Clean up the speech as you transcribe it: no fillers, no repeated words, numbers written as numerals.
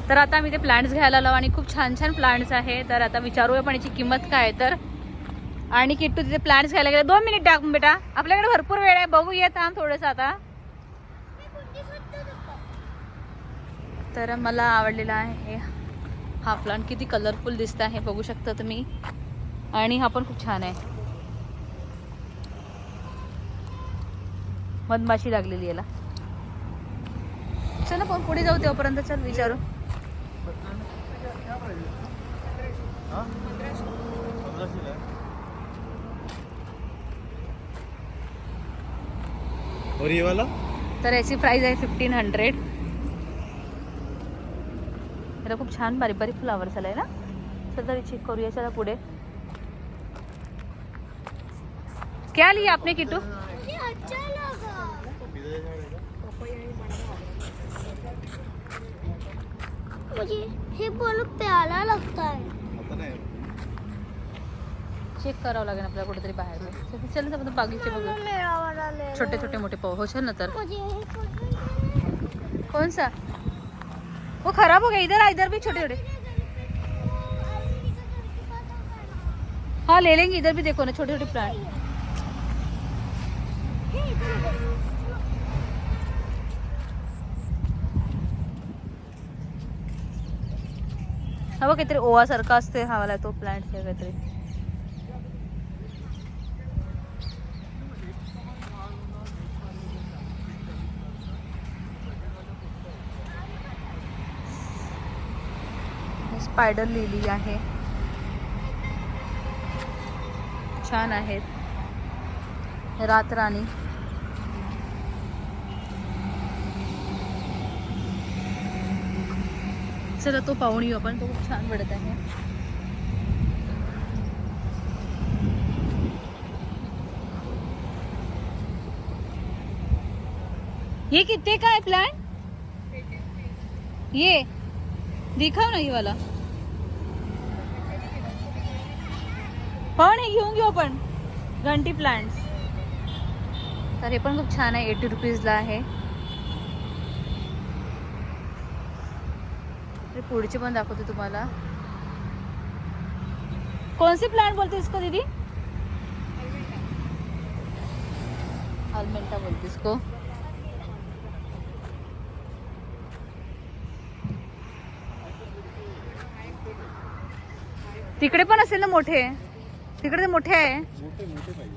तर आता आम्ही ते प्लांट्स घ्यायला आलो आणि खूप छान छान प्लांट्स आहे. तर आता विचारूया पण याची किंमत काय आहे. तर आणि किट्टू तिथे प्लांट्स घ्यायला गेले. 2 मिनिट टाकून बेटा, आपल्याकडे भरपूर वेळ आहे, बघूया थांब थोडंसं आता. तर मला आवडलेला आहे हा प्लांट, किती कलरफुल दिसत आहे बघू शकता तुम्ही. आणि हा पण खूप छान आहे, मधमाशी लागलेली याला. चल ना पण पुढे जाऊ, तेव्हापर्यंत चल विचारू. और ये वाला? तर याची प्राइस आहे 1500. याला खूप छान बारीक बारीक फ्लावर्स आलाय ना. चल तरी चेक करूया, चला पुढे. क्या लिया आपने किट्टू? अच्छा लगा। मुझे ये बहुत प्यारा लगता है। चेक करावं लागेल आपल्याला कुठेतरी बाहेर. चल ना बागीचे बघू, मेरा वाला ले लो। छोटे छोटे मोठे पाव हो. चल ना तर. मुझे ये पसंद है। कौन सा? वो खराब हो गया. इधर भी छोटे छोटे. हाँ ले लेंगे, इधर भी देखो ना छोटे छोटे प्लांट. हा बघ काहीतरी ओवा सारखा असते हा वाला, तो प्लांट आहे काहीतरी. स्पायडर लिली आहे, छान आहेत. रातराणी, चला तो पाहून येऊ आपण, तो खूप छान वाटत आहे. ये कितने का है प्लांट? ये दिखाओ ना, ये वाला पण घेऊन घेऊ आपण घंटी प्लांट्स. तर हे पण खूप छान आहे, 80 रुपीजला आहे. पुढचे पण दाखवते तुम्हाला. कौन सी प्लांट बोलते इसको दीदी? अल्मेंटा बोलते इसको. तिकडे पण असेल ना मोठे, तिकडे मोठे आहे. मोठे मोठे पाहिजे.